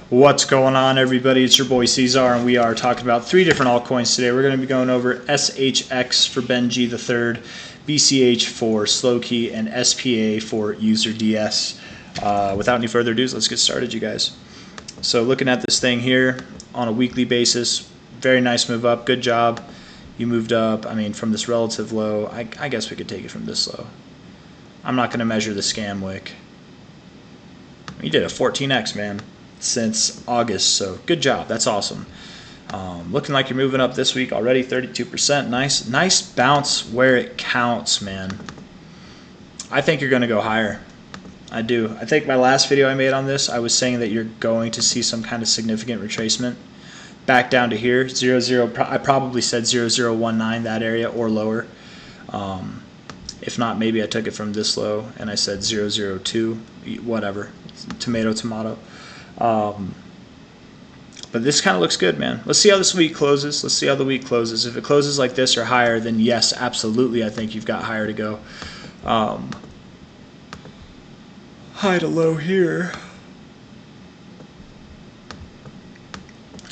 What's going on, everybody? It's your boy C-Zar, and we are talking about 3 different altcoins today. We're going to be going over SHX for Benji III, BCH for Slowkey, and SPA for User DS. Without any further ado, let's get started, you guys. So looking at this thing here on a weekly basis, very nice move up. Good job. You moved up, I mean, from this relative low. I guess we could take it from this low. I'm not going to measure the scam wick. You did a 14x, man, since August, so good job. That's awesome. Looking like you're moving up this week already, 32%. Nice bounce where it counts, man. I think you're going to go higher. I do. I think my last video I made on this, I was saying that you're going to see some kind of significant retracement back down to here, 00. I probably said 0019, that area or lower. If not, maybe I took it from this low and I said 002, whatever, tomato. But this kind of looks good, man. Let's see how this week closes. Let's see how the week closes. If it closes like this or higher, then yes, absolutely, I think you've got higher to go. High to low here.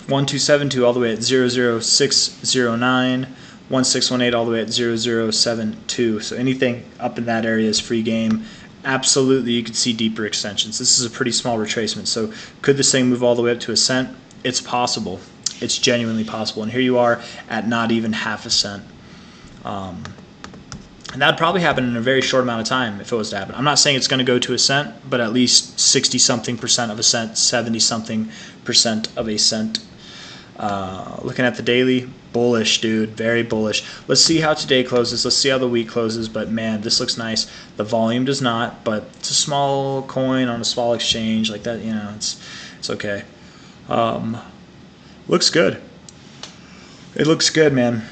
1272 all the way at 00609. 1618 all the way at 0072. So anything up in that area is free game. Absolutely, you could see deeper extensions. This is a pretty small retracement. So could this thing move all the way up to a cent? It's possible. It's genuinely possible. And here you are at not even half a cent. And that would probably happen in a very short amount of time if it was to happen. I'm not saying it's going to go to a cent, but at least 60-something% of a cent, 70-something% of a cent. Looking at the daily, bullish, dude, very bullish. Let's see how today closes. Let's see how the week closes. But man, this looks nice. The volume does not, but it's a small coin on a small exchange like that. You know, it's okay. Looks good. It looks good, man.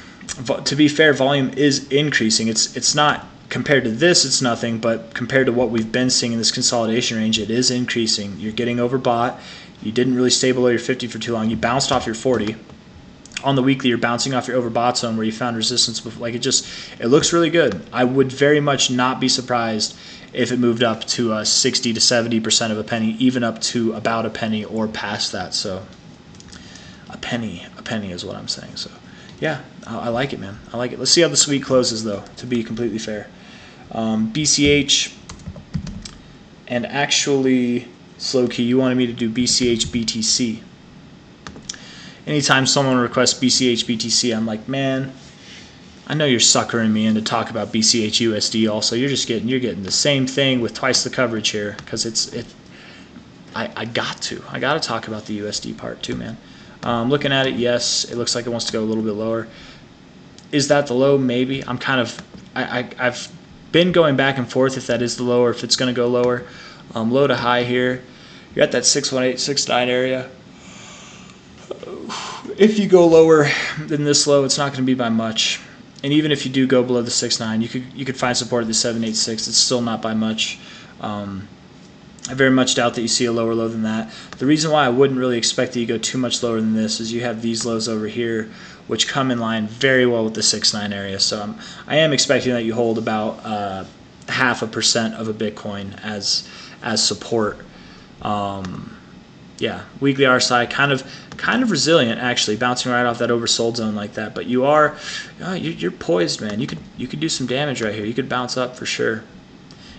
To be fair, volume is increasing. It's not compared to this, it's nothing, but compared to what we've been seeing in this consolidation range, it is increasing. You're getting overbought. You didn't really stay below your 50 for too long. You bounced off your 40. On the weekly, you're bouncing off your overbought zone where you found resistance before. Like it looks really good. I would very much not be surprised if it moved up to 60 to 70% of a penny, even up to about a penny or past that. So a penny is what I'm saying. So yeah, I like it, man. I like it. Let's see how this week closes, though, to be completely fair. BCH and actually Slowkey, you wanted me to do BCH BTC. Anytime someone requests BCH BTC, I'm like, man, I know you're suckering me in to talk about BCH USD. Also, you're getting the same thing with twice the coverage here because I got to talk about the USD part too, man. Looking at it, yes, it looks like it wants to go a little bit lower. Is that the low? Maybe. I've been going back and forth if that is the low or if it's going to go lower. Low to high here. You're at that 618, 69 area. If you go lower than this low, it's not going to be by much. And even if you do go below the 6.9, you could find support at the 786. It's still not by much. I very much doubt that you see a lower low than that. The reason why I wouldn't really expect that you go too much lower than this is you have these lows over here, which come in line very well with the 6.9 area. So I am expecting that you hold about 0.5% of a Bitcoin as support. Yeah, weekly RSI kind of resilient, actually, bouncing right off that oversold zone like that. But you're poised, man. You could do some damage right here. You could bounce up for sure.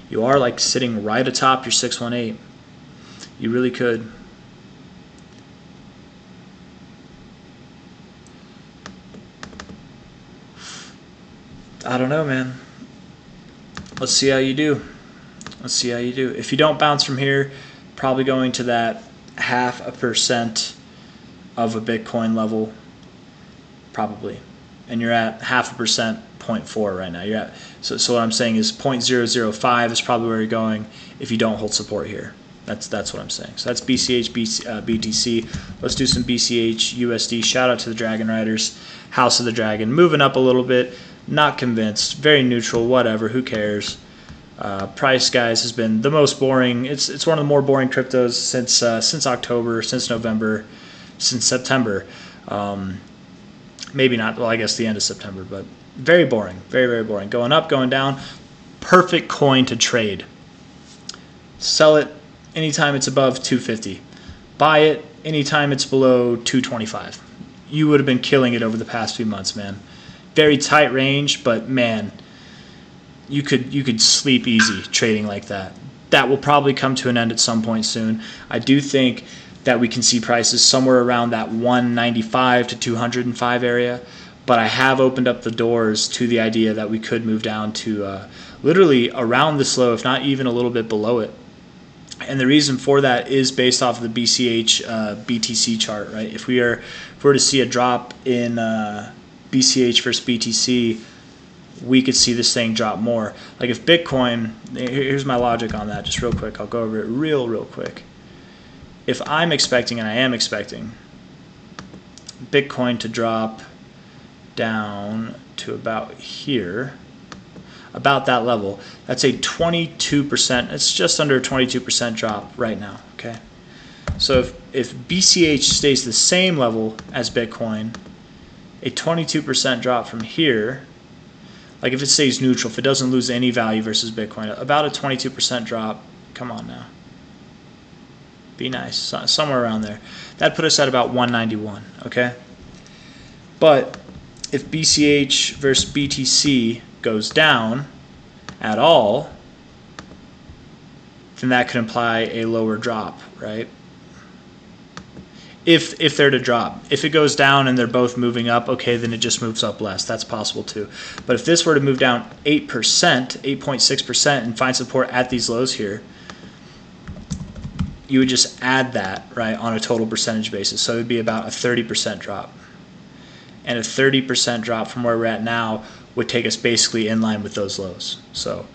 You are like sitting right atop your 618. You really could. I don't know, man. Let's see how you do. Let's see how you do. If you don't bounce from here, probably going to that 0.5% of a Bitcoin level, probably. And you're at 0.5%, 0.4 right now. You're at so what I'm saying is 0.005 is probably where you're going if you don't hold support here. That's what I'm saying. So that's BCH BTC. Let's do some BCH USD. Shout out to the Dragon Riders, House of the Dragon, moving up a little bit. Not convinced. Very neutral. Whatever. Who cares? Price, guys, has been the most boring. It's one of the more boring cryptos since October, since November, since September. Maybe not. Well, I guess the end of September, but very boring. Very, very boring. Going up, going down. Perfect coin to trade. Sell it anytime it's above 250. buy it anytime it's below 225. You would have been killing it over the past few months, man. Very tight range, but man, you could sleep easy trading like that. That will probably come to an end at some point soon. I do think that we can see prices somewhere around that 195 to 205 area, but I have opened up the doors to the idea that we could move down to literally around this low, if not even a little bit below it. And the reason for that is based off of the BCH BTC chart, right? If we were to see a drop in BCH versus BTC, we could see this thing drop more. Like if Bitcoin, here's my logic on that, just real quick. I'll go over it real quick. If I'm expecting, and I am expecting, Bitcoin to drop down to about here, about that level, that's a 22%, it's just under a 22% drop right now, okay? So if BCH stays the same level as Bitcoin, a 22% drop from here, like if it stays neutral, if it doesn't lose any value versus Bitcoin, about a 22% drop, come on now. Be nice, somewhere around there. That'd put us at about 191, okay? But if BCH versus BTC goes down at all, then that could imply a lower drop, right? If they're to drop. If it goes down and they're both moving up, okay, then it just moves up less. That's possible too. But if this were to move down 8%, 8.6%, and find support at these lows here, you would just add that, right, on a total percentage basis. So it would be about a 30% drop. And a 30% drop from where we're at now would take us basically in line with those lows. So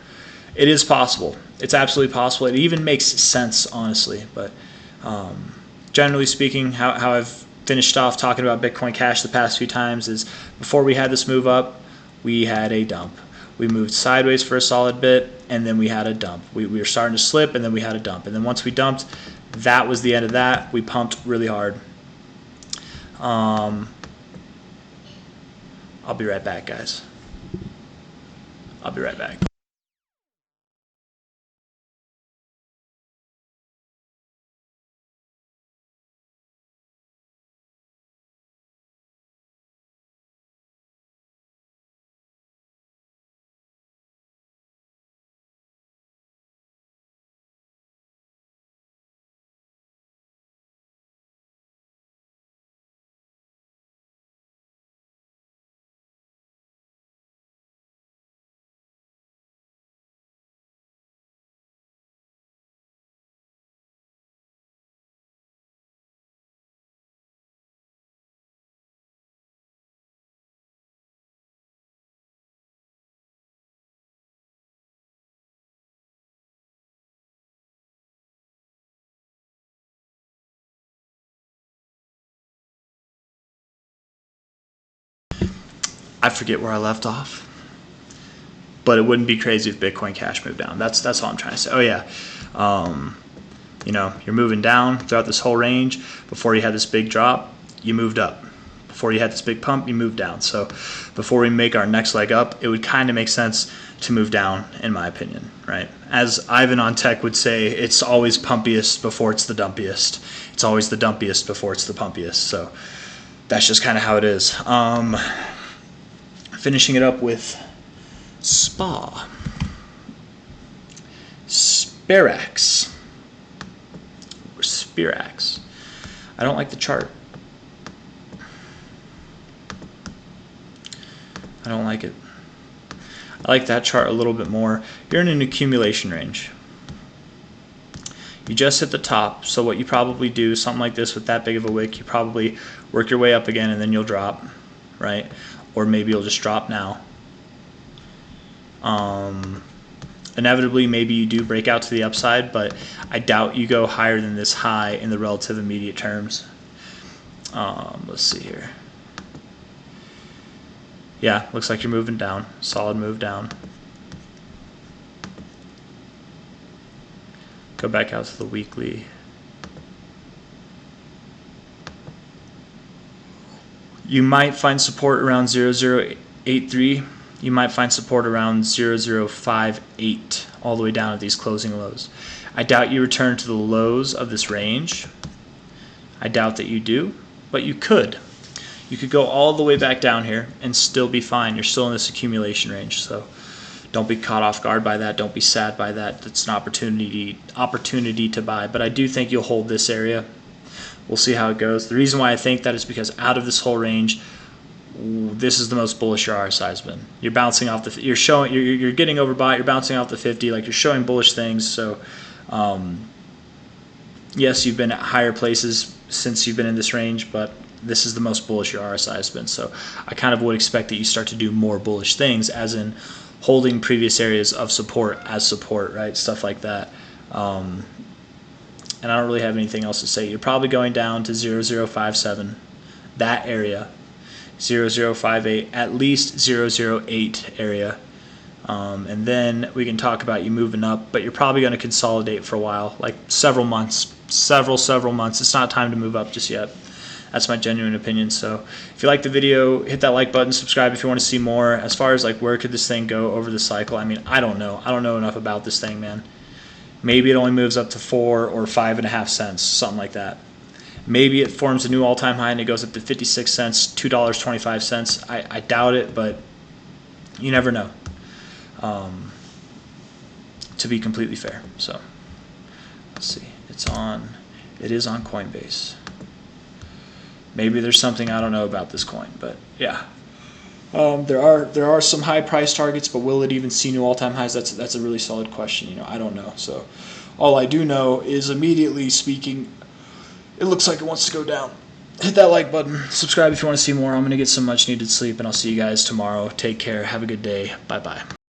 it is possible. It's absolutely possible. It even makes sense, honestly. But generally speaking, how I've finished off talking about Bitcoin Cash the past few times is before we had this move up, we had a dump. We moved sideways for a solid bit, and then we had a dump. We were starting to slip, and then we had a dump. And then once we dumped, that was the end of that. We pumped really hard. I'll be right back, guys. I'll be right back. I forget where I left off, but it wouldn't be crazy if Bitcoin Cash moved down. That's all I'm trying to say. Oh yeah, you know, you're moving down throughout this whole range. Before you had this big drop, you moved up. Before you had this big pump, you moved down. So before we make our next leg up, it would kind of make sense to move down, in my opinion, right? As Ivan on Tech would say, it's always pumpiest before it's the dumpiest. It's always the dumpiest before it's the pumpiest. So that's just kind of how it is. Finishing it up with SPARAX. Or SPARAX. I don't like the chart. I don't like it. I like that chart a little bit more. You're in an accumulation range. You just hit the top, so what you probably do, something like this with that big of a wick, you probably work your way up again and then you'll drop, right? Or maybe you'll just drop now. Inevitably, maybe you do break out to the upside, but I doubt you go higher than this high in the relative immediate terms. Let's see here. Yeah, looks like you're moving down. Solid move down. Go back out to the weekly. You might find support around 0083. You might find support around 0058 all the way down at these closing lows. I doubt you return to the lows of this range, I doubt that you do, but you could. You could go all the way back down here and still be fine. You're still in this accumulation range, so don't be caught off guard by that. Don't be sad by that. It's an opportunity to buy. But I do think you'll hold this area. We'll see how it goes. The reason why I think that is because out of this whole range, this is the most bullish your RSI has been. You're bouncing off the. You're getting overbought. You're bouncing off the 50. Like, you're showing bullish things. So, yes, you've been at higher places since you've been in this range, but this is the most bullish your RSI has been. So I kind of would expect that you start to do more bullish things, as in holding previous areas of support as support, right? Stuff like that. And I don't really have anything else to say. You're probably going down to 0057, that area, 0058, at least 008 area. And then we can talk about you moving up, but you're probably going to consolidate for a while, like several months, several months. It's not time to move up just yet. That's my genuine opinion. So if you like the video, hit that like button, subscribe if you want to see more. As far as like where could this thing go over the cycle, I mean, I don't know. I don't know enough about this thing, man. Maybe it only moves up to 4 or 5.5 cents, something like that. Maybe it forms a new all-time high and it goes up to 56 cents, $2.25. I doubt it, but you never know. To be completely fair. So let's see. It is on Coinbase. Maybe there's something I don't know about this coin, but yeah. There are some high price targets, but will it even see new all-time highs? That's a really solid question. You know, I don't know. So all I do know is, immediately speaking, it looks like it wants to go down. Hit that like button, subscribe if you want to see more. I'm going to get some much needed sleep, and I'll see you guys tomorrow. Take care. Have a good day. Bye-bye.